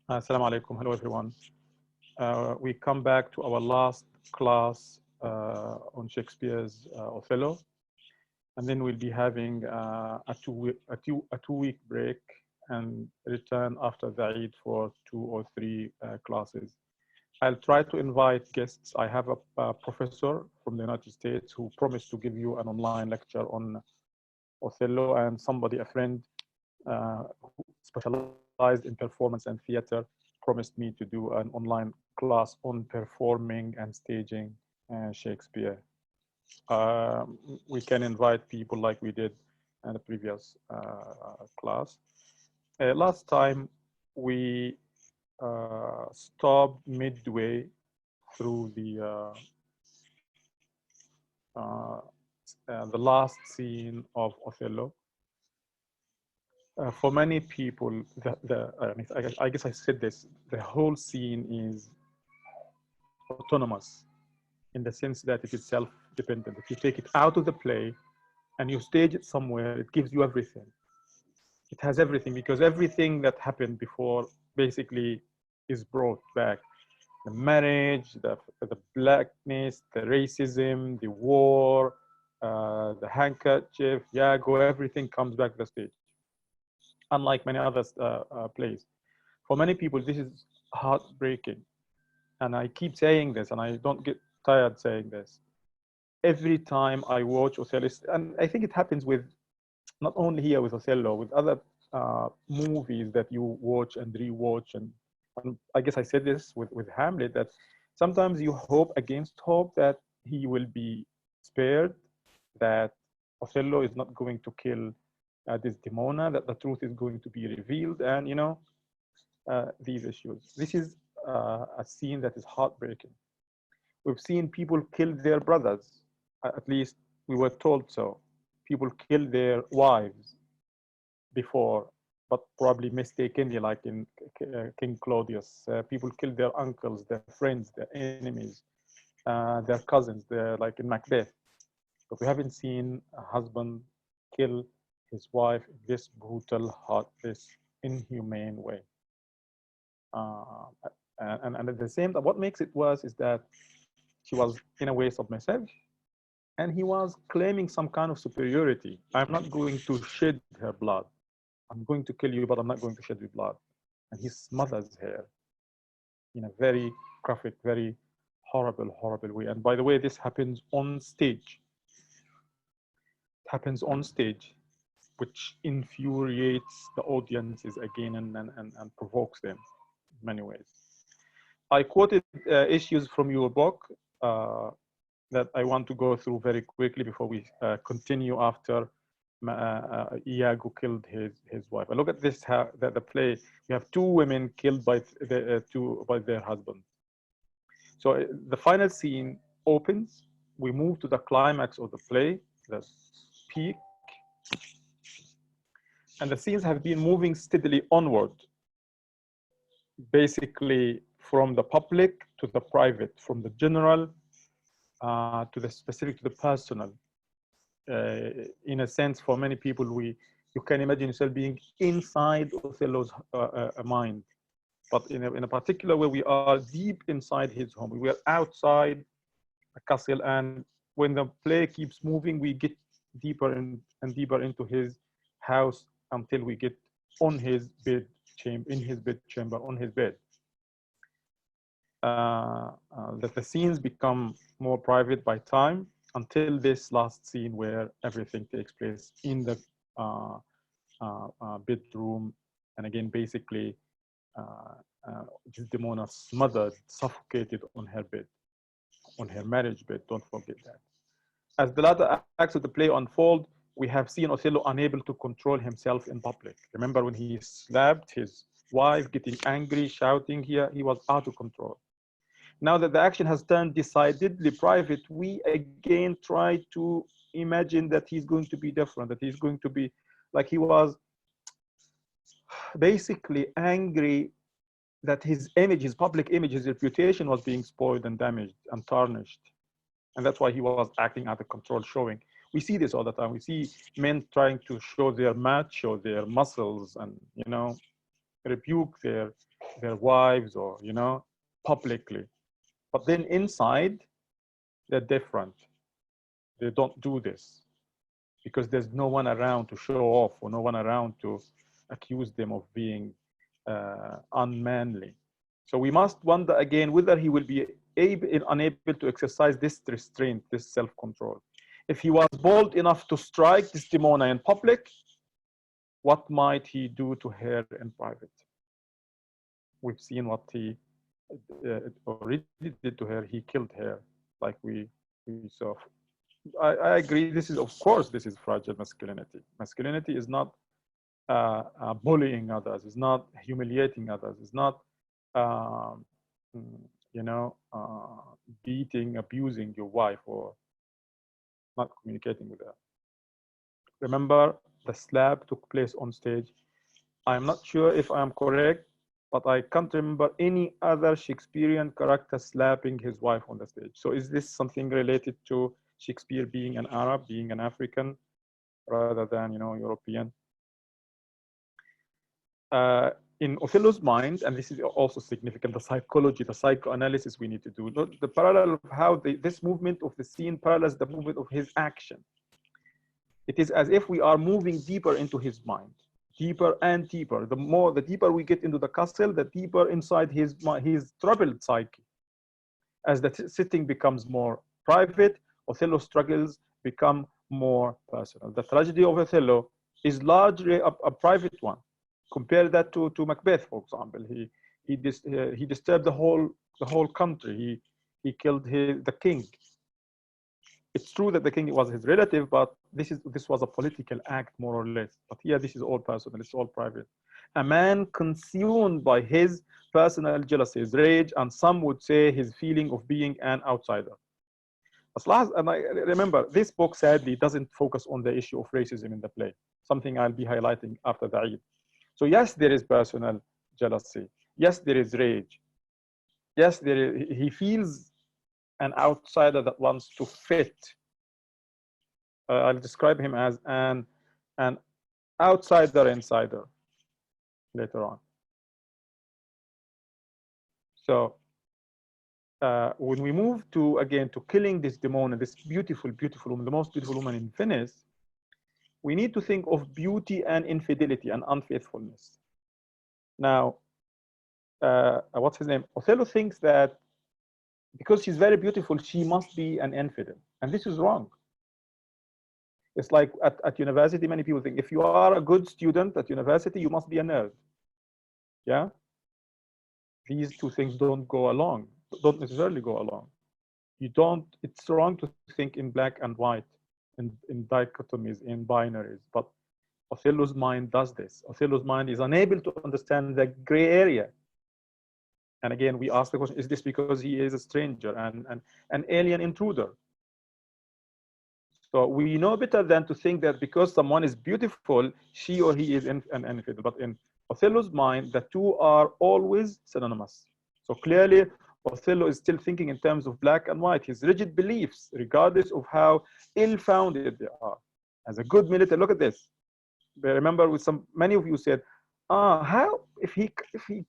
Assalamu alaikum. Hello, everyone. We come back to our last class on Shakespeare's Othello, and then we'll be having a two-week break and return after the Eid for 2 or 3 classes. I'll try to invite guests. I have a professor from the United States who promised to give you an online lecture on Othello, and somebody, a friend who specialized in performance and theater, promised me to do an online class on performing and staging Shakespeare. We can invite people like we did in the previous class. Last time we stopped midway through the last scene of Othello. For many people, I guess I said this, the whole scene is autonomous in the sense that it is self-dependent. If you take it out of the play and you stage it somewhere, it gives you everything. It has everything because everything that happened before basically is brought back. The marriage, the blackness, the racism, the war, the handkerchief, Iago, everything comes back to the stage. Unlike many other plays. For many people, this is heartbreaking. And I keep saying this, and I don't get tired saying this. Every time I watch Othello, and I think it happens with, not only here with Othello, with other movies that you watch and rewatch. And I guess I said this with Hamlet, that sometimes you hope against hope that he will be spared, that Othello is not going to kill Desdemona, that the truth is going to be revealed, and these issues. This is a scene that is heartbreaking. We've seen people kill their brothers, at least we were told so. People kill their wives before, but probably mistakenly, like in King Claudius. People kill their uncles, their friends, their enemies, their cousins, like in Macbeth. But we haven't seen a husband kill his wife in this brutal, heartless, inhumane way. And at the same time, what makes it worse is that she was in a way submissive, and he was claiming some kind of superiority. I'm not going to shed her blood. I'm going to kill you, but I'm not going to shed your blood. And he smothers her in a very graphic, very horrible, horrible way. And by the way, this happens on stage. It happens on stage, which infuriates the audiences again and provokes them in many ways. I quoted issues from your book that I want to go through very quickly before we continue after Iago killed his wife. I look at this, the play. We have 2 women killed by their husbands. So the final scene opens. We move to the climax of the play, the peak. And the scenes have been moving steadily onward, basically from the public to the private, from the general to the specific to the personal. In a sense, for many people, you can imagine yourself being inside Othello's mind. But in a particular way, we are deep inside his home. We are outside the castle, and when the play keeps moving, we get deeper and deeper into his house until we get on his bedchamber, on his bed. That the scenes become more private by time until this last scene where everything takes place in the bedroom. And again, basically, Desdemona smothered, suffocated on her bed, on her marriage bed, don't forget that. As the latter acts of the play unfold, we have seen Othello unable to control himself in public. Remember when he slapped his wife, getting angry, shouting here, he was out of control. Now that the action has turned decidedly private, we again try to imagine that he's going to be different, that he's going to be like he was basically angry that his image, his public image, his reputation was being spoiled and damaged and tarnished. And that's why he was acting out of control, showing. We see this all the time. We see men trying to show their macho, their muscles, and rebuke their their wives or, you know, publicly. But then inside, they're different. They don't do this because there's no one around to show off or no one around to accuse them of being unmanly. So we must wonder again whether he will be unable to exercise this restraint, this self-control. If he was bold enough to strike Desdemona in public, what might he do to her in private? We've seen what he already did to her. He killed her, like we saw. I agree. This is, of course, this is fragile masculinity. Masculinity is not bullying others. It's not humiliating others. It's not, um, you know, beating, abusing your wife or not communicating with her. Remember, the slap took place on stage. I'm not sure if I'm correct, but I can't remember any other Shakespearean character slapping his wife on the stage. So is this something related to Shakespeare being an Arab, being an African, rather than, you know, European? In Othello's mind, and this is also significant, the psychology, the psychoanalysis we need to do, the parallel of how this movement of the scene parallels the movement of his action. It is as if we are moving deeper into his mind, deeper and deeper. The deeper we get into the castle, the deeper inside his troubled psyche. As the sitting becomes more private, Othello's struggles become more personal. The tragedy of Othello is largely a private one. Compare that to Macbeth, for example. He disturbed the whole country. He killed the king. It's true that the king was his relative, but this was a political act, more or less. But here, this is all personal. It's all private. A man consumed by his personal jealousy, his rage, and some would say his feeling of being an outsider. And I remember, this book sadly doesn't focus on the issue of racism in the play, something I'll be highlighting after the Eid. So yes, there is personal jealousy. Yes, there is rage. Yes, he feels an outsider that wants to fit. I'll describe him as an outsider insider later on. So when we move again to killing Desdemona, this beautiful, beautiful woman, the most beautiful woman in Venice, we need to think of beauty and infidelity and unfaithfulness. Now, what's his name? Othello thinks that because she's very beautiful, she must be an infidel. And this is wrong. It's like at university, many people think if you are a good student at university, you must be a nerd. Yeah? These two things don't necessarily go along. It's wrong to think in black and white, in dichotomies, in binaries. But Othello's mind does this. Othello's mind is unable to understand the gray area. And again, we ask the question, is this because he is a stranger and an alien intruder? So we know better than to think that because someone is beautiful, she or he is an infidel. But in Othello's mind, the two are always synonymous. So clearly, Othello is still thinking in terms of black and white, his rigid beliefs, regardless of how ill-founded they are. As a good military, look at this. Remember, many of you said, how if he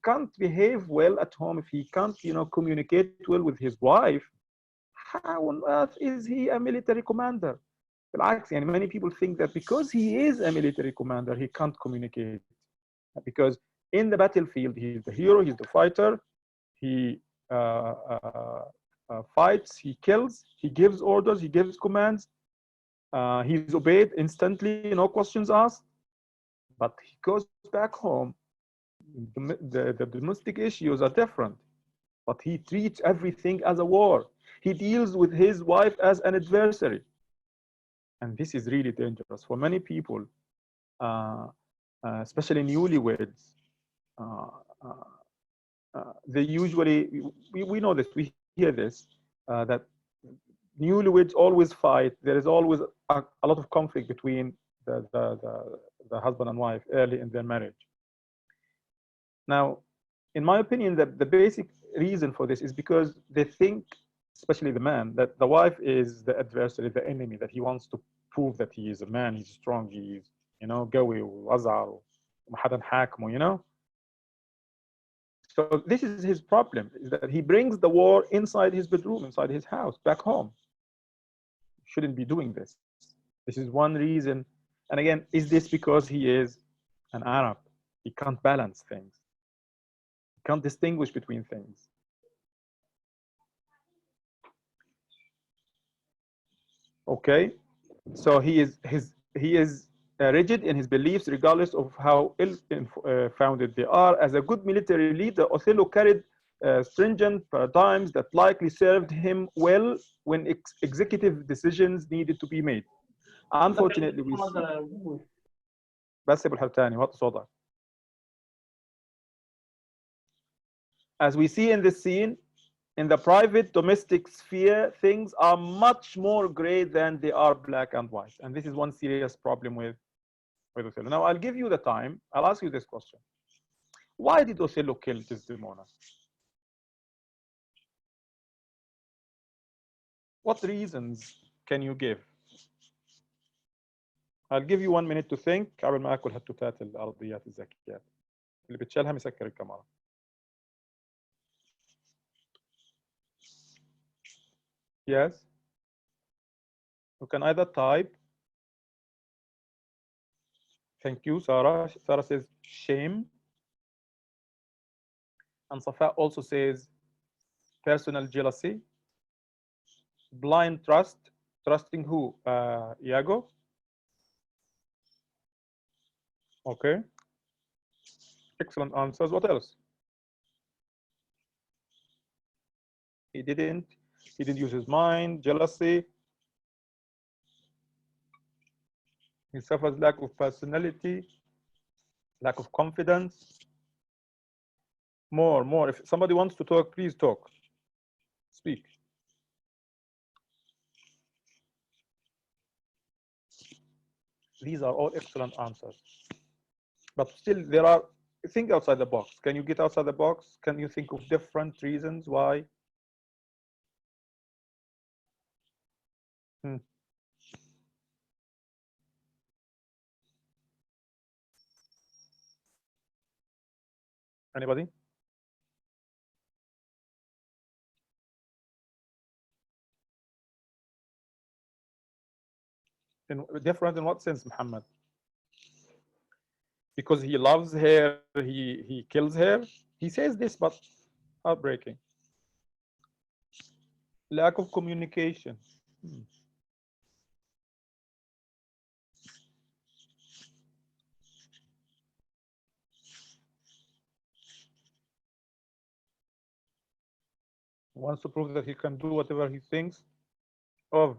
can't behave well at home, if he can't, you know, communicate well with his wife, how on earth is he a military commander? And many people think that because he is a military commander, he can't communicate. Because in the battlefield, he's the hero, he's the fighter, he fights, he kills, he gives orders, he gives commands, he's obeyed instantly, no questions asked. But he goes back home, the domestic issues are different. But he treats everything as a war. He deals with his wife as an adversary. And this is really dangerous for many people, especially newlyweds. They usually, we know this, we hear this, that newlyweds always fight. There is always a lot of conflict between the husband and wife early in their marriage. Now, in my opinion, the basic reason for this is because they think, especially the man, that the wife is the adversary, the enemy, that he wants to prove that he is a man, he's strong, he's, you know, قوي وأزعر وما حدا حاكمه, you know. So this is his problem, is that he brings the war inside his bedroom, inside his house, back home. Shouldn't be doing this. This is one reason. And again, is this because he is an Arab? He can't balance things. He can't distinguish between things. Okay, so he is rigid in his beliefs, regardless of how ill-founded they are. As a good military leader, Othello carried stringent paradigms that likely served him well when executive decisions needed to be made. Unfortunately, we see. بس ابو الحلتاني وطي صوتك. As we see in this scene, in the private domestic sphere, things are much more gray than they are black and white. And this is one serious problem with Othello. Now, I'll give you the time. I'll ask you this question. Why did Othello kill Desdemona? What reasons can you give? I'll give you 1 minute to think قبل ما اكل هالتوتات الارضيات الذكيات اللي بتشيلها مسكر الكاميرا. Yes. You can either type. Thank you, Sarah. Sarah says shame. And Safa also says personal jealousy. Blind trust. Trusting who? Iago? Okay. Excellent answers. What else? He didn't use his mind. Jealousy. He suffers lack of personality, lack of confidence. More. If somebody wants to talk, please talk. Speak. These are all excellent answers. But still, there are, think outside the box. Can you get outside the box? Can you think of different reasons why? Anybody? Different in what sense, Muhammad? Because he loves her, he kills her. He says this, but heartbreaking. Lack of communication. Wants to prove that he can do whatever he thinks of,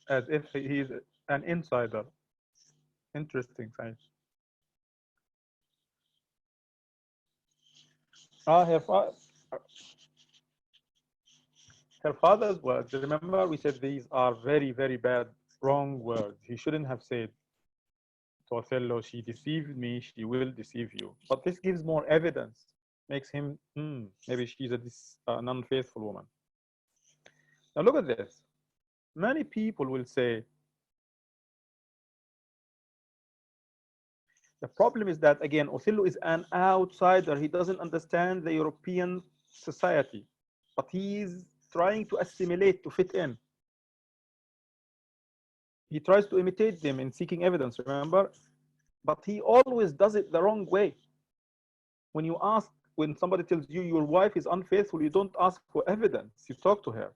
as if he is an insider. Interesting thing. Her father's words. Remember, we said these are very, very bad, wrong words. He shouldn't have said to Othello, she deceived me, she will deceive you. But this gives more evidence, makes him, maybe she's an unfaithful woman. Now look at this. Many people will say, the problem is that, again, Othello is an outsider. He doesn't understand the European society, but he's trying to assimilate, to fit in. He tries to imitate them in seeking evidence, remember? But he always does it the wrong way. When somebody tells you your wife is unfaithful, you don't ask for evidence, you talk to her.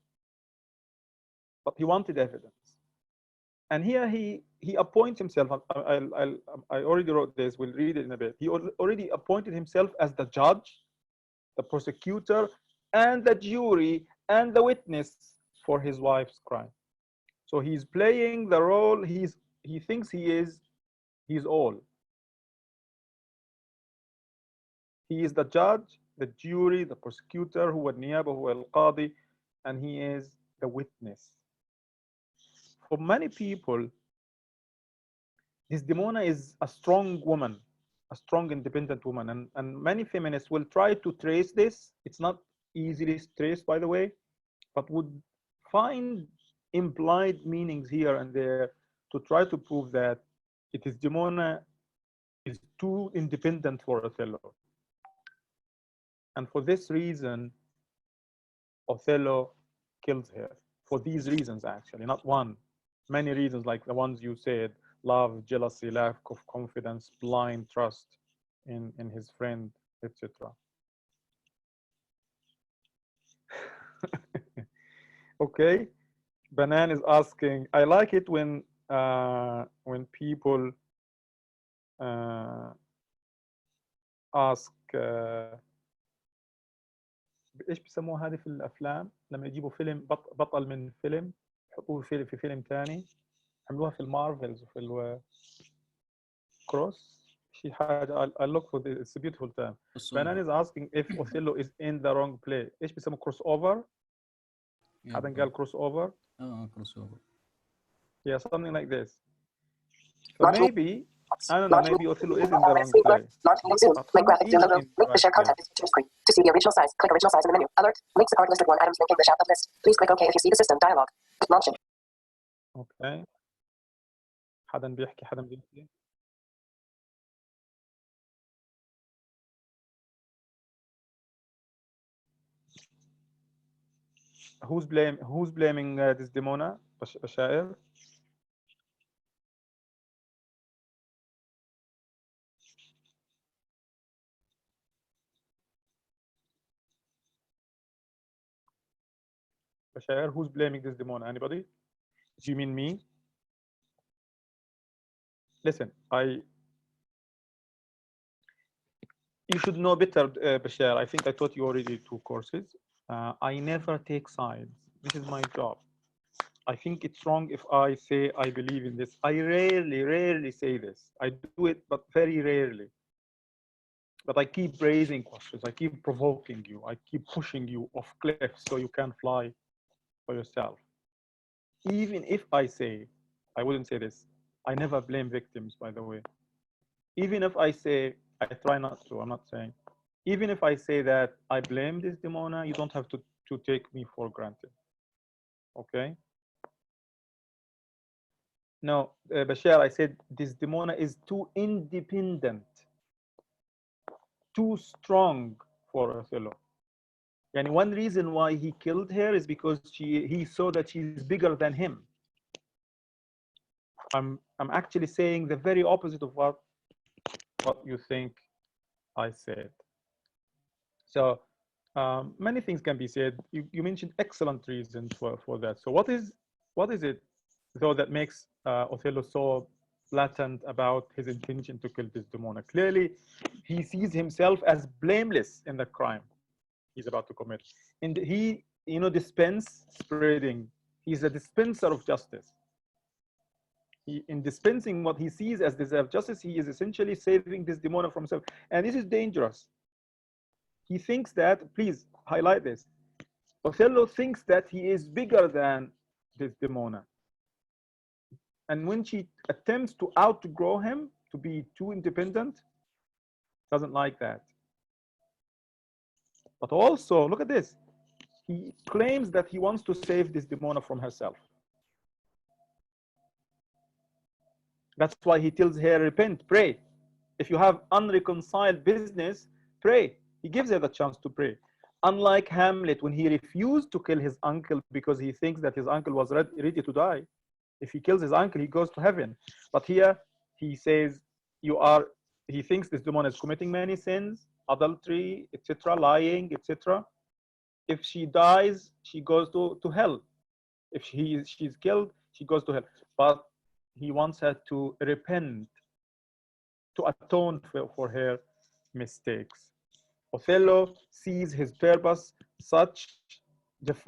But he wanted evidence. And here he appoints himself. I already wrote this, we'll read it in a bit. He already appointed himself as the judge, the prosecutor, and the jury, and the witness for his wife's crime. So he's playing the role, he thinks he's all. He is the judge, the jury, the prosecutor, who النيابة, who القاضي, and he is the witness. For many people, Desdemona is a strong woman, a strong, independent woman, and many feminists will try to trace this. It's not easily traced, by the way, but would find implied meanings here and there to try to prove that Desdemona is too independent for Othello. And for this reason, Othello kills her. For these reasons, actually, not one, many reasons, like the ones you said: love, jealousy, lack of confidence, blind trust in his friend, etc. Okay, Banan is asking, I like it when people ask ايش بيسموها هذه في الافلام لما يجيبوا فيلم بطل من فيلم يحطوه في فيلم ثاني، عملوها في المارفلز وفي الكروس شيء حاجه. I look for this, it's a beautiful term. Banan is asking if Othello is in the wrong play. ايش بيسموه كروس اوفر؟ حدا قال كروس اوفر؟ كروس اوفر. Yeah, something like this. So maybe, I don't know, maybe Othello is in the wrong play. Link graphic to logo. Link to share content to screen. To see the original size, click original size in the menu. Alert. Links are listed 1 items link English out of list. Please click OK if you see the system dialog. Launching. Okay. حدا بيحكي حدا بيحكي. Who's blaming Desdemona? بشائر. Bashar, who's blaming Desdemona? Anybody? Do you mean me? Listen, you should know better, Bashar. I think I taught you already 2 courses. I never take sides. This is my job. I think it's wrong if I say I believe in this. I rarely say this. I do it, but very rarely. But I keep raising questions. I keep provoking you. I keep pushing you off cliffs so you can fly for yourself. Even if I say, I wouldn't say this, I never blame victims, by the way. Even if I say, I try not to, I'm not saying, even if I say that I blame Desdemona, you don't have to take me for granted. Okay? No, Bashar, I said Desdemona is too independent, too strong for Othello. And one reason why he killed her is because he saw that she's bigger than him. I'm actually saying the very opposite of what you think I said. So many things can be said. You mentioned excellent reasons for that. So what is it though that makes Othello so blatant about his intention to kill Desdemona? Clearly, he sees himself as blameless in the crime he's about to commit, and he, dispense spreading. He's a dispenser of justice. In dispensing what he sees as deserved justice, he is essentially saving Desdemona from himself, and this is dangerous. He thinks that, please highlight this, Othello thinks that he is bigger than Desdemona. And when she attempts to outgrow him, to be too independent, doesn't like that. But also, look at this. He claims that he wants to save Desdemona from herself. That's why he tells her, repent, pray. If you have unreconciled business, pray. He gives her the chance to pray. Unlike Hamlet, when he refused to kill his uncle because he thinks that his uncle was ready to die. If he kills his uncle, he goes to heaven. But here, he says, he thinks Desdemona is committing many sins, adultery, etc., lying, etc. If she dies, she goes to hell. If she's killed, she goes to hell. But he wants her to repent, to atone for her mistakes. Othello sees his purpose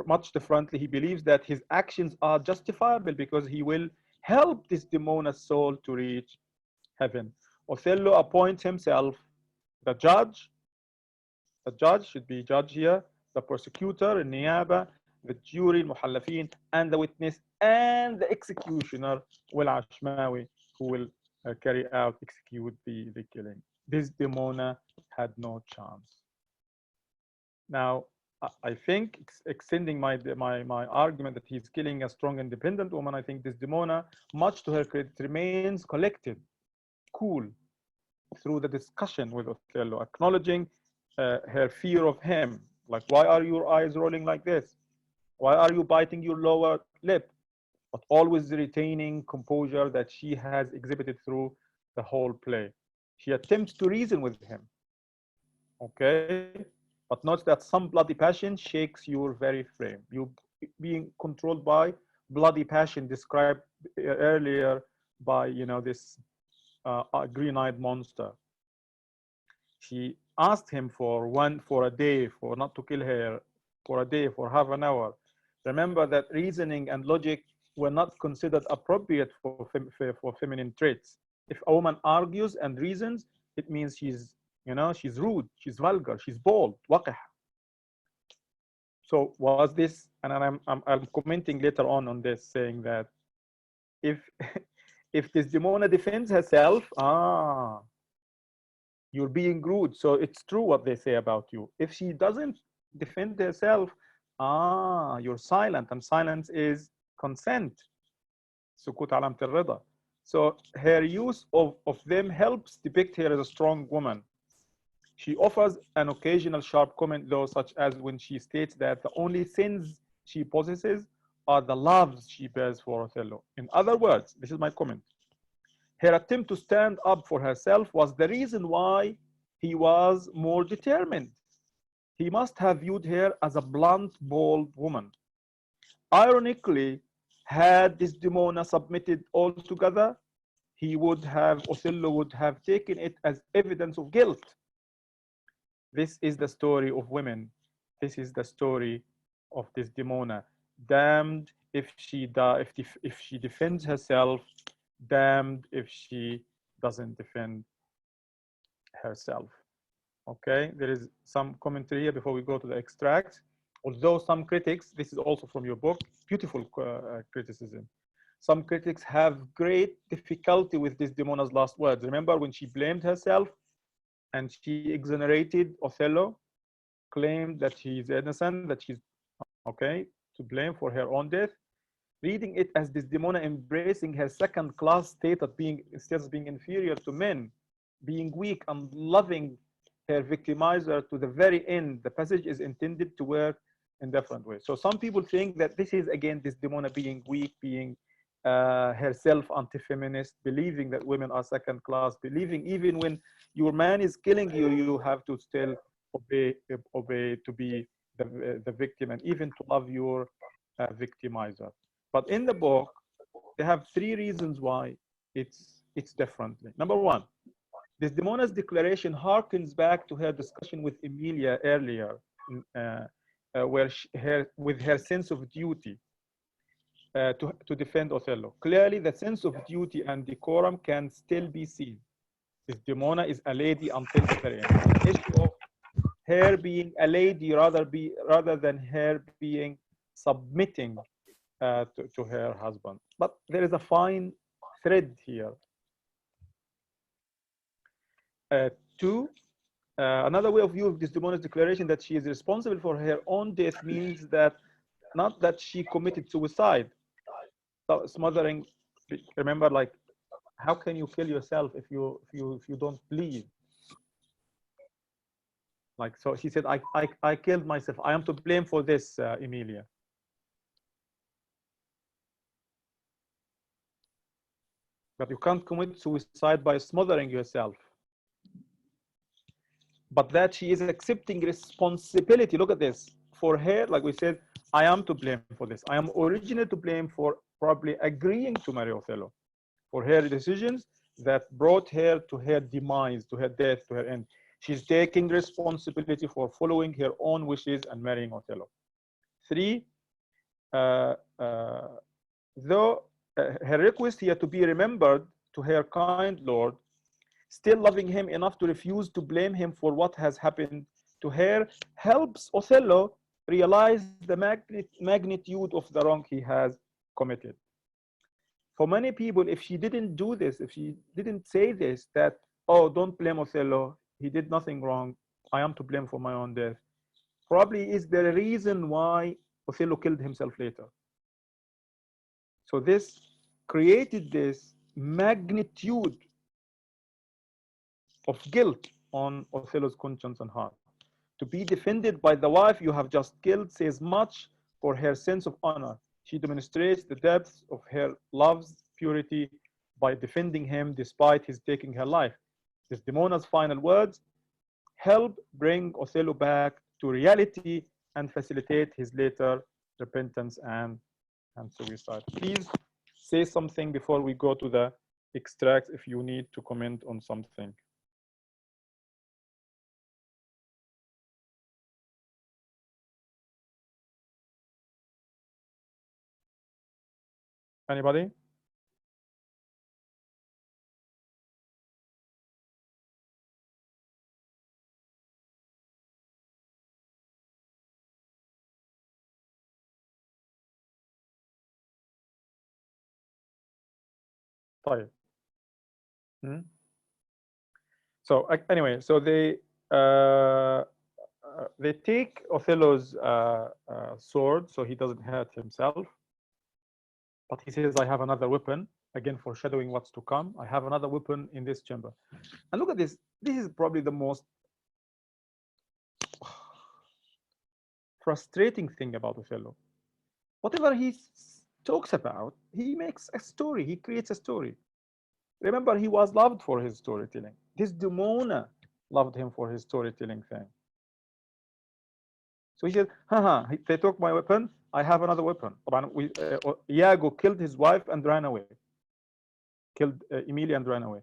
much differently. He believes that his actions are justifiable because he will help Desdemona's soul to reach heaven. Othello appoints himself the judge. The judge should be judge here, the prosecutor, النيابة, the jury, المحلفين, and the witness, and the executioner, والعشماوي, who will execute the killing. Desdemona had no chance. Now, I think extending my argument that he's killing a strong, independent woman, I think Desdemona, much to her credit, remains collected, cool, through the discussion with Othello, acknowledging her fear of him. Like, why are your eyes rolling like this? Why are you biting your lower lip? But always retaining composure that she has exhibited through the whole play. She attempts to reason with him, okay? But note that some bloody passion shakes your very frame. You being controlled by bloody passion described earlier by, this green-eyed monster. She asked him for a day, for not to kill her, for a day, for half an hour. Remember that reasoning and logic were not considered appropriate for feminine traits. If a woman argues and reasons, it means she's rude, she's vulgar, she's bold, waqih. So was this, and I'm commenting later on this, saying that if if Desdemona defends herself, you're being rude. So it's true what they say about you. If she doesn't defend herself, you're silent, and silence is consent. Sukut alamat al-rida. So her use of them helps depict her as a strong woman. She offers an occasional sharp comment, though, such as when she states that the only sins she possesses are the loves she bears for Othello. In other words, this is my comment, her attempt to stand up for herself was the reason why he was more determined. He must have viewed her as a blunt, bold woman. Ironically, had Desdemona submitted altogether, Othello would have taken it as evidence of guilt. This is the story of women. This is the story of Desdemona. Damned if she defends herself, damned if she doesn't defend herself. Okay, there is some commentary here before we go to the extracts. Although some critics, this is also from your book, beautiful criticism. Some critics have great difficulty with Desdemona's last words. Remember when she blamed herself and she exonerated Othello, claimed that she's innocent, that she's okay to blame for her own death. Reading it as Desdemona embracing her second-class state of being, instead of being inferior to men, being weak and loving her victimizer to the very end. The passage is intended to work in different ways. So some people think that this is again Desdemona being weak, being herself anti-feminist, believing that women are second class, believing even when your man is killing you, you have to still obey to be the victim and even to love your victimizer. But in the book, they have three reasons why it's differently. Number one, Desdemona's declaration harkens back to her discussion with Emilia earlier, where with her sense of duty to defend Othello. Clearly, the sense of duty and decorum can still be seen. Desdemona is a lady until the very end. It's an issue of her being a lady rather than her being submitting to her husband. But there is a fine thread here. Two, another way of view of Desdemona's declaration that she is responsible for her own death means that not that she committed suicide. So smothering, remember, like, how can you kill yourself if you don't bleed? Like, so she said, I killed myself. I am to blame for this, Emilia. But you can't commit suicide by smothering yourself. But that she is accepting responsibility. Look at this. For her, like we said, I am to blame for this. I am originally to blame for probably agreeing to marry Othello, for her decisions that brought her to her demise, to her death, to her end. She's taking responsibility for following her own wishes and marrying Othello. Three, though her request here to be remembered to her kind Lord, still loving him enough to refuse to blame him for what has happened to her, helps Othello realize the magnitude of the wrong he has committed. For many people, if she didn't do this, if she didn't say this, that, oh, don't blame Othello, he did nothing wrong, I am to blame for my own death, probably is the reason why Othello killed himself later. So this created this magnitude of guilt on Othello's conscience and heart. To be defended by the wife you have just killed says much for her sense of honor. She demonstrates the depth of her love's purity by defending him despite his taking her life. Desdemona's final words help bring Othello back to reality and facilitate his later repentance and suicide. Please say something before we go to the extracts if you need to comment on something. Anybody? طيب. So anyway, so they take Othello's sword so he doesn't hurt himself. But he says, I have another weapon, again foreshadowing what's to come. I have another weapon in this chamber. And look at this. This is probably the most frustrating thing about Othello. Whatever he talks about, he makes a story. He creates a story. Remember, he was loved for his storytelling. Desdemona loved him for his storytelling thing. So he said, haha, they took my weapon. I have another weapon. Iago killed his wife and ran away. Killed Emilia and ran away.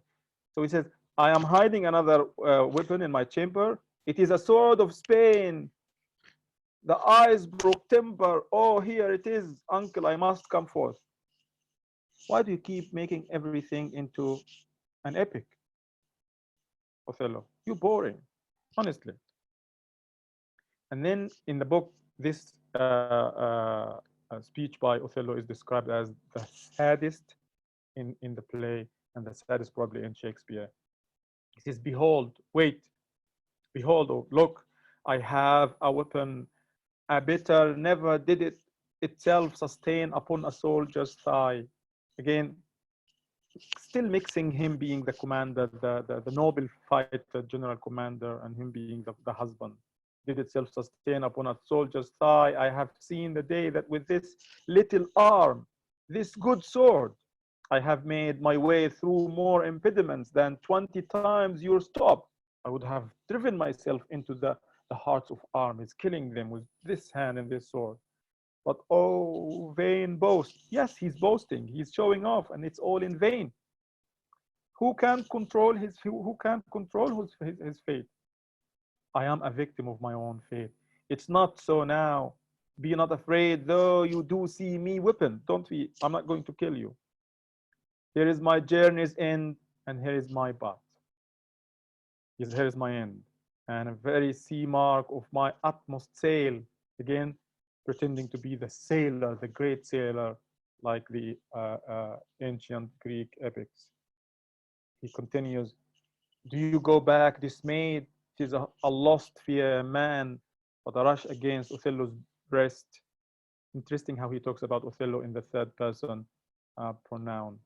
So he says, I am hiding another weapon in my chamber. It is a sword of Spain. The eyes broke timber. Oh, here it is, uncle, I must come forth. Why do you keep making everything into an epic, Othello? You're boring, honestly. And then in the book, this speech by Othello is described as the saddest in the play and the saddest probably in Shakespeare. He says, behold, wait, behold, oh, look, I have a weapon. A bitter never did it itself sustain upon a soldier's thigh. Again, still mixing him being the commander, the noble fighter, general commander, and him being the husband. Did itself sustain upon a soldier's thigh. I have seen the day that with this little arm, this good sword, I have made my way through more impediments than 20 times your stop. I would have driven myself into the hearts of armies, killing them with this hand and this sword. But oh, vain boast. Yes, he's boasting. He's showing off, and it's all in vain. Who can control his fate? I am a victim of my own fate. It's not so now. Be not afraid, though you do see me whipping. Don't be. I'm not going to kill you. Here is my journey's end, and here is my path. Here is my end, and a very sea mark of my utmost sail. Again, pretending to be the sailor, the great sailor, like the ancient Greek epics. He continues, do you go back dismayed? It is a lost fear man, but a rush against Othello's breast. Interesting how he talks about Othello in the third person pronoun.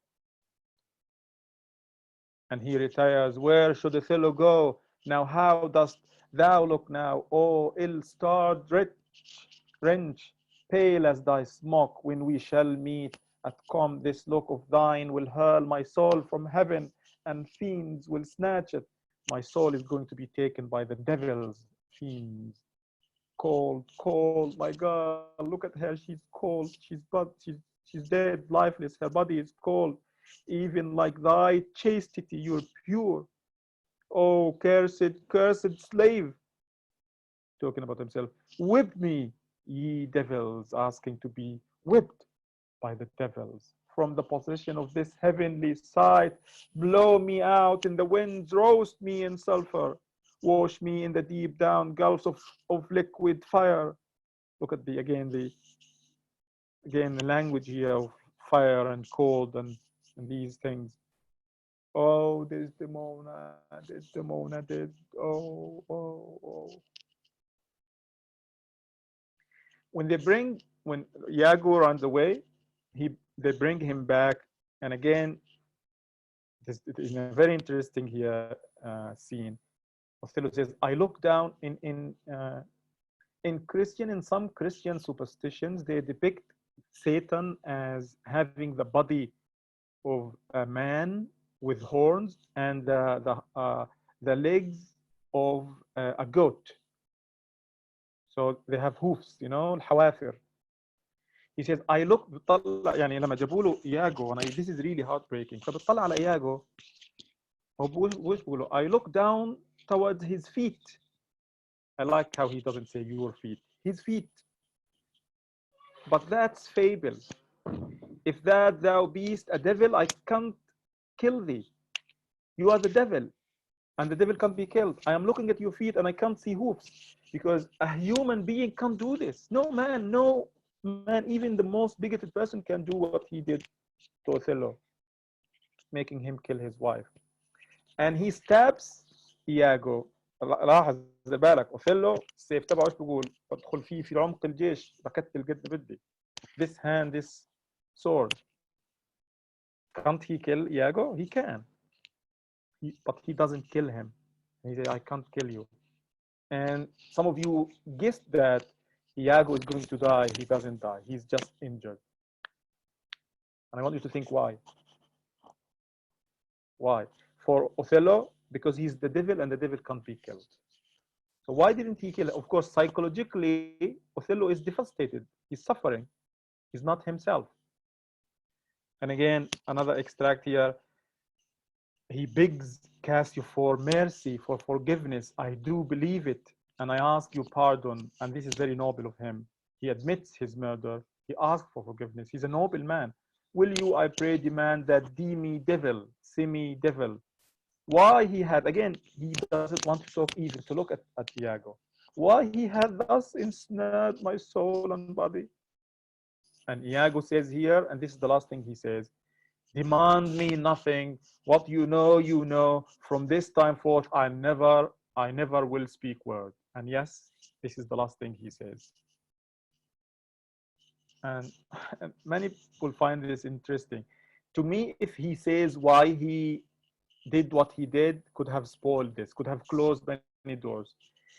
And he retires, where should Othello go? Now how dost thou look now, O ill-starred wretch, pale as thy smoke, when we shall meet at Com, this look of thine will hurl my soul from heaven, and fiends will snatch it. My soul is going to be taken by the devils, fiends. Cold, cold, my God, look at her, she's cold, she's dead, lifeless, her body is cold. Even like thy chastity, you're pure. Oh, cursed slave, talking about himself. Whip me, ye devils, asking to be whipped by the devils. From the possession of this heavenly sight, blow me out in the winds, roast me in sulfur, wash me in the deep down gulfs of liquid fire. Look at the language here of fire and cold and these things. Oh, Desdemona, oh. When Iago runs away, they bring him back, and again, this is a very interesting here scene. Othello says, I look down in some Christian superstitions, they depict Satan as having the body of a man with horns and the legs of a goat. So they have hoofs, you know, الحوافر. He says, I look, بتطلع يعني لما جابوا له إياجو, and this is really heartbreaking. فبتطلع على إياجو, وش بقوله? I look down towards his feet. I like how he doesn't say your feet, his feet. But that's fable. If that thou beest a devil, I can't kill thee. You are the devil, and the devil can't be killed. I am looking at your feet and I can't see hoofs, because a human being can't do this. No man, even the most bigoted person can do what he did to Othello, making him kill his wife. And he stabs Iago. لاحظ بالك اوثيلو السيف تبعه ايش بيقول؟ بدخل فيه في عمق الجيش بقتل قد بدي. This hand, this sword. Can't he kill Iago? He can. But he doesn't kill him. He says, I can't kill you. And some of you guessed that Iago is going to die. He doesn't die. He's just injured. And I want you to think why. Why? For Othello, because he's the devil and the devil can't be killed. So why didn't he kill him? Of course, psychologically, Othello is devastated. He's suffering. He's not himself. And again, another extract here. He begs Cassio for mercy, for forgiveness. I do believe it, and I ask you pardon. And this is very noble of him. He admits his murder. He asks for forgiveness. He's a noble man. Will you, I pray, demand that demi-devil, semi-devil? Why he had, again, he doesn't want to talk evil, to look at Iago. Why he had thus ensnared my soul and body? And Iago says here, and this is the last thing he says, demand me nothing. What you know, you know. From this time forth, I never will speak word. And yes, this is the last thing he says. And many people find this interesting. To me, if he says why he did what he did, could have spoiled this, could have closed many doors.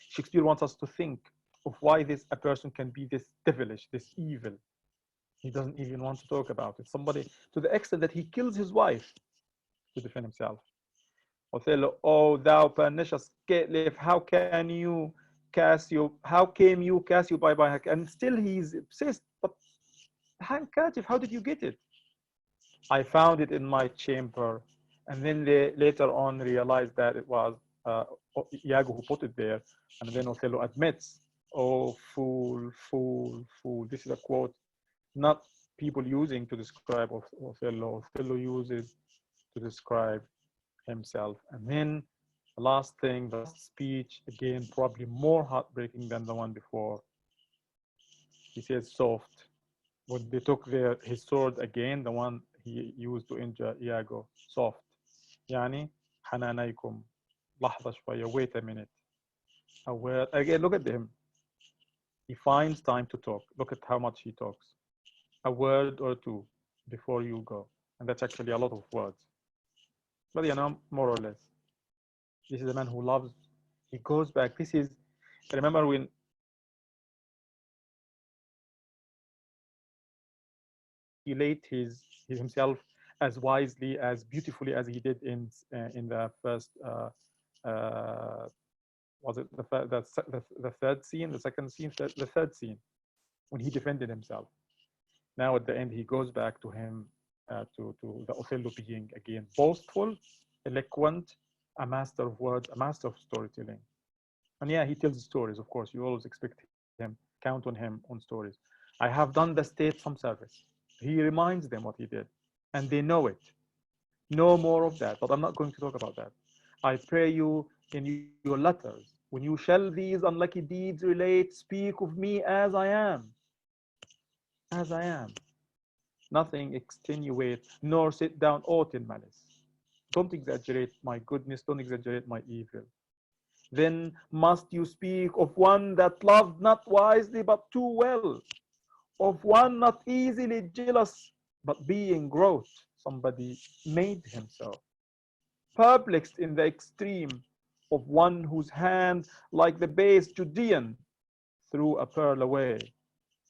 Shakespeare wants us to think of why a person can be this devilish, this evil. He doesn't even want to talk about it. Somebody, to the extent that he kills his wife to defend himself. Othello, oh thou pernicious caitiff, how came you, Cassio, by and still he's obsessed. But handkerchief, how did you get it? I found it in my chamber. And then they later on realized that it was Iago who put it there. And then Othello admits, oh, fool, fool, fool. This is a quote, not people using to describe Othello. Othello uses to describe himself. And then the last thing, the last speech, again, probably more heartbreaking than the one before. He says, soft. When they took his sword again, the one he used to injure Iago, soft. يعني حنانيكم لحظة شوية, wait a minute. Again, look at him. He finds time to talk. Look at how much he talks. A word or two before you go. And that's actually a lot of words. But you know, more or less. This is a man who loves. He goes back. This is, I remember when he laid himself as wisely, as beautifully as he did in the first, was it the third scene, the second scene, the third scene, when he defended himself. Now at the end, he goes back to him, to the Othello being again boastful, eloquent, a master of words, a master of storytelling. And yeah, he tells stories, of course. You always expect him, count on him on stories. I have done the state some service. He reminds them what he did, and they know it. No more of that, but I'm not going to talk about that. I pray you in your letters, when you shall these unlucky deeds relate, speak of me as I am. As I am. Nothing extenuate, nor sit down aught in malice. Don't exaggerate my goodness, don't exaggerate my evil. Then must you speak of one that loved not wisely but too well, of one not easily jealous, but being gross, somebody made him so. Perplexed in the extreme, of one whose hand, like the base Judean, threw a pearl away,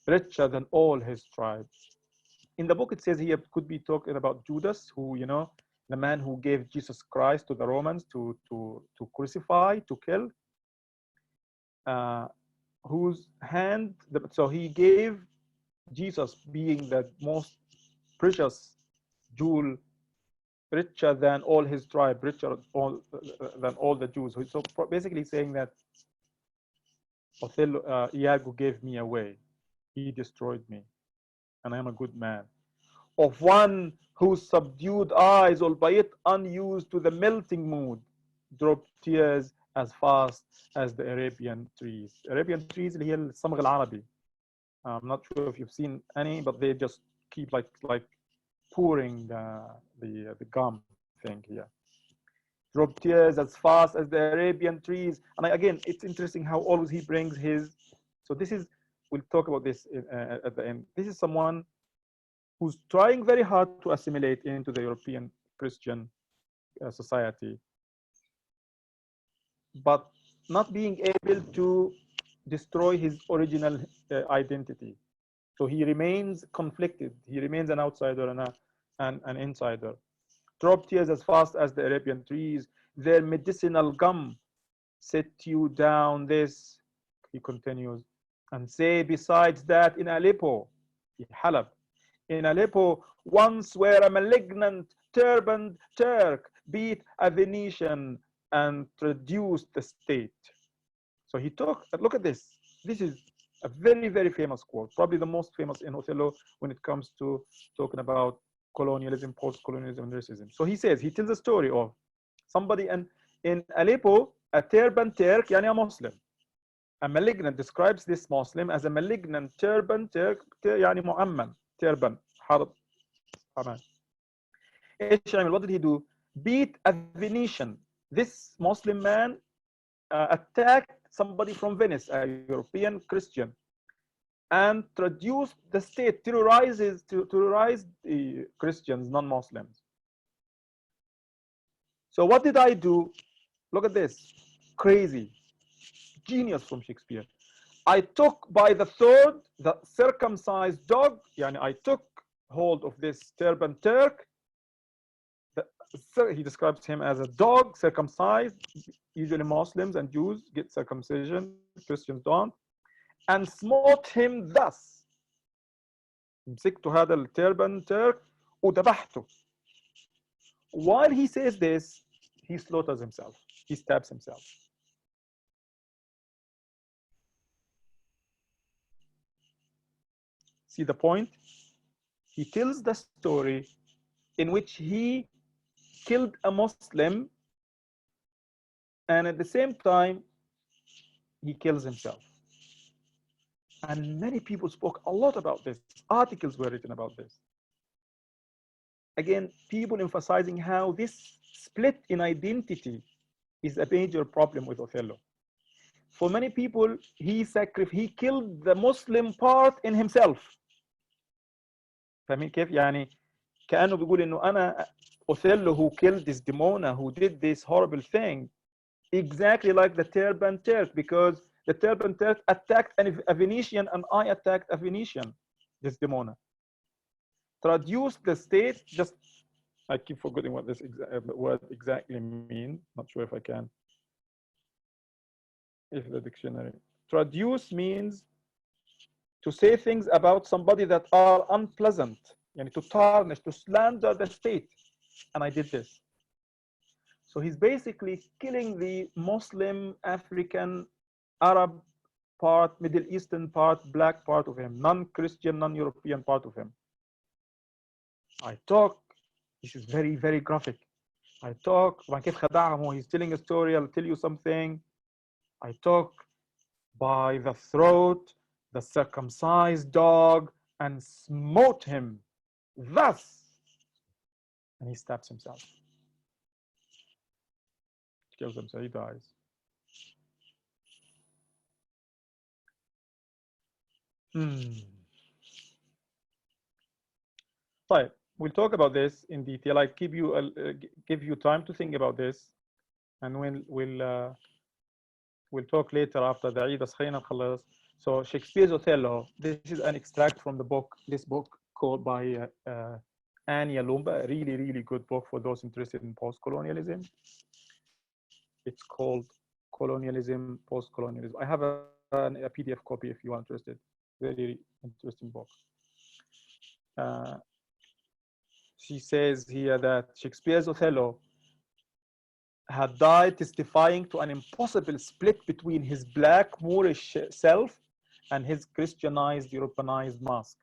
richer than all his tribe. In the book, it says here could be talking about Judas, who, you know, the man who gave Jesus Christ to the Romans to crucify, to kill, whose hand, so he gave Jesus, being the most precious jewel, richer than all his tribe, richer than all the Jews. So basically saying that Othello, Iago gave me away. He destroyed me, and I am a good man. Of one whose subdued eyes, albeit unused to the melting mood, drop tears as fast as the Arabian trees. Arabian trees اللي هي الصمغ العربي. I'm not sure if you've seen any, but they just keep like pouring the gum thing here. Drop tears as fast as the Arabian trees. And again, it's interesting how always he brings his. So this is, we'll talk about this at the end. This is someone who's trying very hard to assimilate into the European Christian society, but not being able to destroy his original identity. So he remains conflicted. He remains an outsider and an insider. Drop tears as fast as the Arabian trees. Their medicinal gum set you down this, he continues, and say besides that in Aleppo, Halab, in Aleppo, once where a malignant turbaned Turk beat a Venetian and traduced the state. So he talked, look at this. This is a very, very famous quote, probably the most famous in Othello when it comes to talking about colonialism, post-colonialism, and racism. So he says, he tells a story of somebody in Aleppo, a turban Turk, yani a Muslim. A malignant describes this Muslim as a malignant turban Turk, yani mu'amman, turban, حرب. What did he do? Beat a Venetian. This Muslim man attacked somebody from Venice, a European Christian, and traduced the state, terrorized the Christians, non-Muslims. So what did I do? Look at this, crazy, genius from Shakespeare. I took by the throat the circumcised dog, yani I took hold of this turban Turk. He describes him as a dog, circumcised. Usually Muslims and Jews get circumcision, Christians don't. And smote him thus. مسكت هذا التربان Turk وذبحته. While he says this, he slaughters himself. He stabs himself. See the point? He tells the story in which he killed a Muslim, and at the same time, he kills himself. And many people spoke a lot about this. Articles were written about this. Again, people emphasizing how this split in identity is a major problem with Othello. For many people, he killed the Muslim part in himself. فاهمين كيف؟ يعني كأنه بيقول إنه أنا Othello who killed Desdemona, who did this horrible thing, exactly like the turban Turk, because the turban Turk attacked a Venetian and I attacked a Venetian, Desdemona. Traduced the state, just, I keep forgetting what this word exactly means. Not sure if I can. If the dictionary. Traduce means to say things about somebody that are unpleasant, yani to tarnish, to slander the state. And I did this. So he's basically killing the Muslim, African, Arab part, Middle Eastern part, black part of him, non-Christian, non-European part of him. I talk, this is very, very graphic. I talk, he's telling a story, I'll tell you something. I talk by the throat, the circumcised dog, and smote him thus. And he stabs himself. Kills himself, he dies. Right, we'll talk about this in detail. I give you time to think about this, and we'll talk later after the Eid. خلينا نخلص. So Shakespeare's Othello. This is an extract from the book. This book called by Anya Lumba, a really, really good book for those interested in post-colonialism. It's called Colonialism, Post-colonialism. I have a PDF copy if you are interested. Very interesting book. She says here that Shakespeare's Othello had died testifying to an impossible split between his black Moorish self and his Christianized, Europeanized mask.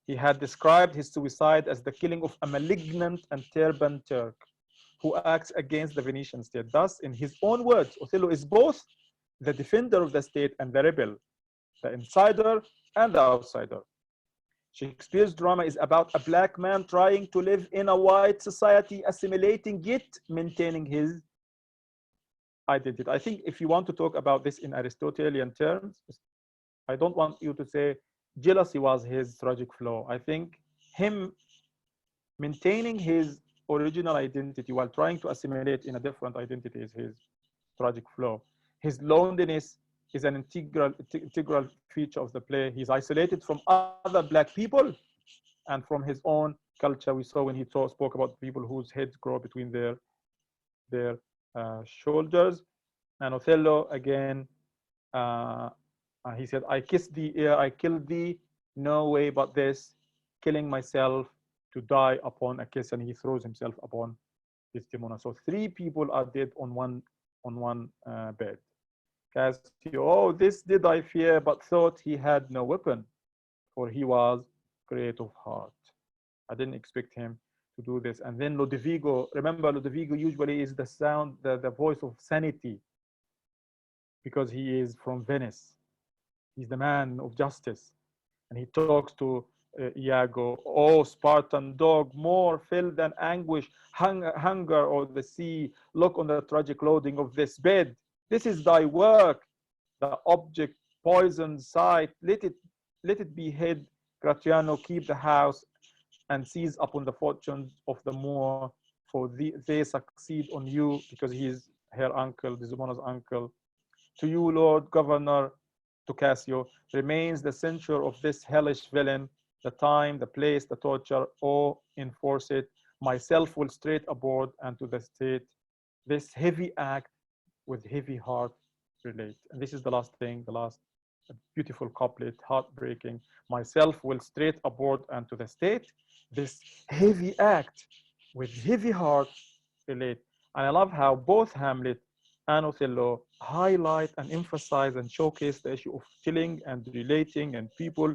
He had described his suicide as the killing of a malignant and turbaned Turk who acts against the Venetian state. Thus, in his own words, Othello is both the defender of the state and the rebel, the insider and the outsider. Shakespeare's drama is about a black man trying to live in a white society, assimilating yet maintaining his identity. I think if you want to talk about this in Aristotelian terms, I don't want you to say jealousy was his tragic flaw. I think him maintaining his original identity while trying to assimilate in a different identity is his tragic flaw. His loneliness is an integral feature of the play. He's isolated from other black people and from his own culture. We saw when he spoke about people whose heads grow between their shoulders. And Othello, again, he said, I kissed thee ere I killed thee, no way but this, killing myself to die upon a kiss. And he throws himself upon Desdemona. So 3 people are dead on one bed. Cassio, oh, this did I fear, but thought he had no weapon, for he was great of heart. I didn't expect him to do this. And then Lodovico, remember Lodovico usually is the sound, the voice of sanity, because he is from Venice. He's the man of justice. And he talks to Iago, oh, Spartan dog, more filled than anguish, hunger or the sea, look on the tragic loading of this bed. This is thy work, the object poisoned sight, let it be hid. Gratiano, keep the house and seize upon the fortunes of the Moor, for they succeed on you, because he is her uncle, Desdemona's uncle. To you, Lord Governor, to Cassio, remains the censure of this hellish villain, the time, the place, the torture, oh, enforce it. Myself will straight aboard, and to the state this heavy act with heavy heart relate. And this is the last thing, the last beautiful couplet, heartbreaking. Myself will straight aboard, and to the state this heavy act with heavy heart relate. And I love how both Hamlet and Othello highlight and emphasize and showcase the issue of telling and relating and people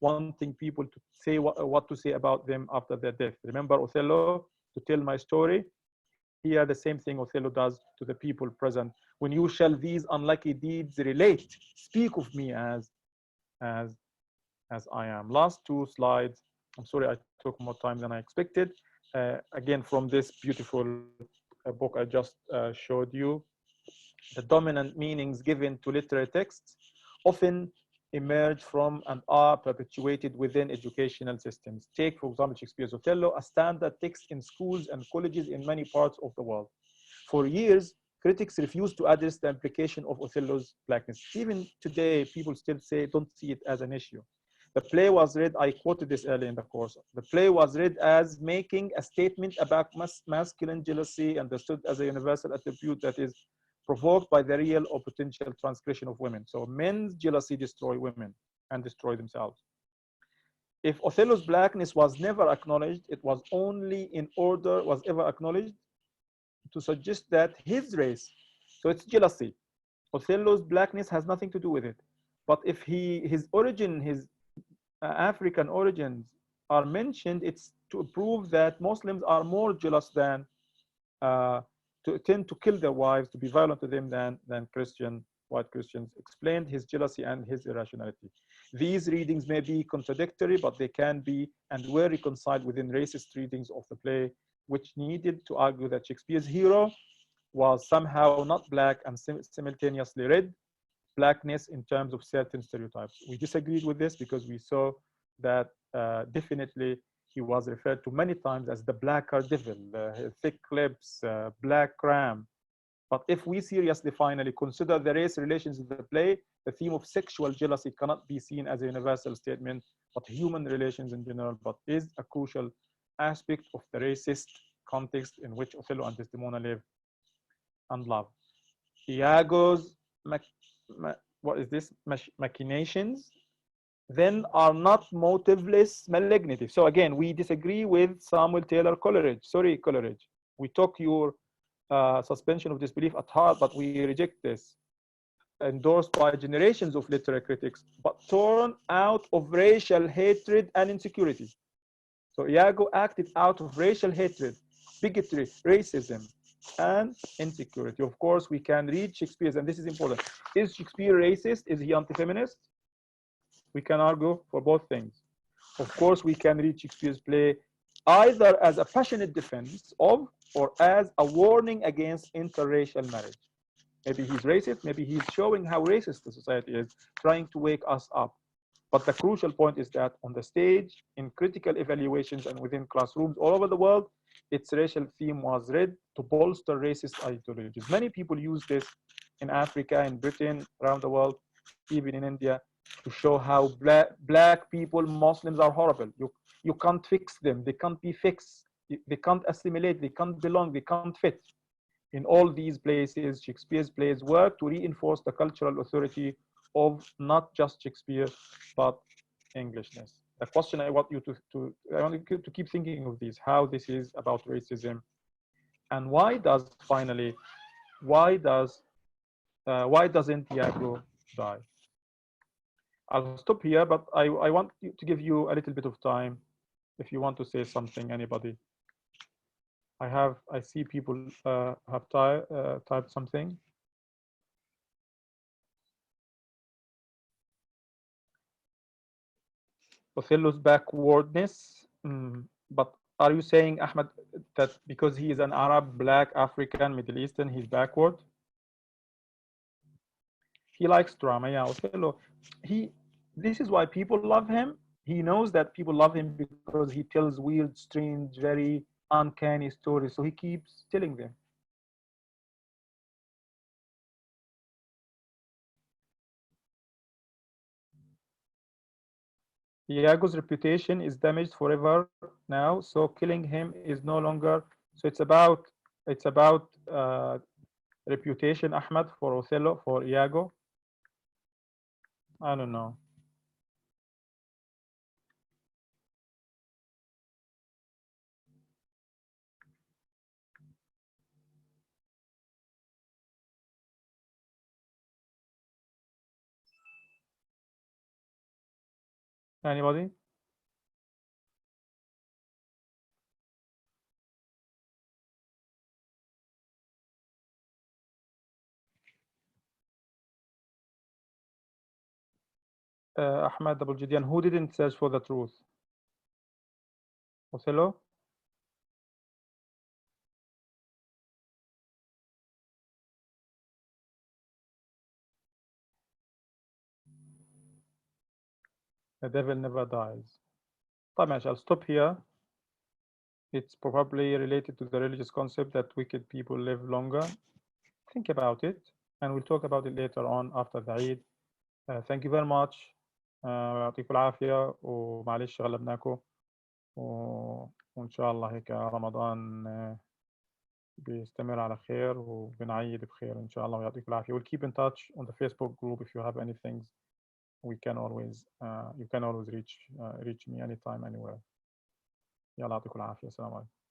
wanting people to say what to say about them after their death. Remember Othello, to tell my story. Here the same thing Othello does to the people present. When you shall these unlucky deeds relate, speak of me as I am. Last 2 slides. I'm sorry I took more time than I expected. Again, from this beautiful book I just showed you. The dominant meanings given to literary texts often emerge from and are perpetuated within educational systems. Take, for example, Shakespeare's Othello, a standard text in schools and colleges in many parts of the world. For years, critics refused to address the implication of Othello's blackness. Even today, people still say, don't see it as an issue. The play was read, I quoted this earlier in the course, the play was read as making a statement about masculine jealousy, understood as a universal attribute that is provoked by the real or potential transgression of women. So men's jealousy destroy women and destroy themselves. If Othello's blackness was never acknowledged, it was only in order, was ever acknowledged to suggest that his race, so it's jealousy. Othello's blackness has nothing to do with it. But if his origin, his African origins are mentioned, it's to prove that Muslims are more jealous than to tend to kill their wives, to be violent to them than white Christians. Explained his jealousy and his irrationality. These readings may be contradictory, but they can be and were reconciled within racist readings of the play, which needed to argue that Shakespeare's hero was somehow not black and simultaneously red, blackness in terms of certain stereotypes. We disagreed with this because we saw that definitely he was referred to many times as the blacker devil, thick lips, black ram. But if we seriously finally consider the race relations in the play, the theme of sexual jealousy cannot be seen as a universal statement, but human relations in general, but is a crucial aspect of the racist context in which Othello and Desdemona live and love. Iago's what is this? Machinations then are not motiveless malignity. So again, we disagree with Samuel Taylor Coleridge. Sorry, Coleridge. We took your suspension of disbelief at heart, but we reject this. Endorsed by generations of literary critics, but torn out of racial hatred and insecurity. So Iago acted out of racial hatred, bigotry, racism, and insecurity. Of course, we can read Shakespeare's, and this is important. Is Shakespeare racist? Is he anti-feminist? We can argue for both things. Of course, we can read Shakespeare's play either as a passionate defense of or as a warning against interracial marriage. Maybe he's racist, maybe he's showing how racist the society is, trying to wake us up. But the crucial point is that on the stage, in critical evaluations and within classrooms all over the world, its racial theme was read to bolster racist ideologies. Many people use this in Africa, in Britain, around the world, even in India, to show how black people, Muslims are horrible. You can't fix them. They can't be fixed. They can't assimilate. They can't belong. They can't fit. In all these places, Shakespeare's plays work to reinforce the cultural authority of not just Shakespeare, but Englishness. The question I want you I want you to keep thinking of this, how this is about racism, and why doesn't Iago die? I'll stop here, but I want to give you a little bit of time if you want to say something, anybody. I see people have typed something. Othello's backwardness, but are you saying, Ahmed, that because he is an Arab, Black, African, Middle Eastern, he's backward? He likes drama, yeah. Othello, this is why people love him. He knows that people love him because he tells weird, strange, very uncanny stories, so he keeps telling them. Iago's reputation is damaged forever now, so killing him is no longer. So it's about reputation, Ahmed, for Othello, for Iago. I don't know. Anybody? Ahmed Abul Jidian, who didn't search for the truth? Othello? The devil never dies. طيب, I'll stop here. It's probably related to the religious concept that wicked people live longer. Think about it, and we'll talk about it later on after the Eid. Thank you very much. يعطيكم العافية ومعلش غلبناكم وإن شاء الله هيك رمضان بيستمر على خير وبنعيد بخير إن شاء الله ويعطيكم العافية. We'll keep in touch on the Facebook group if you have anything. We can always you can always reach me anytime anywhere. يلا يعطيكم العافية. السلام عليكم.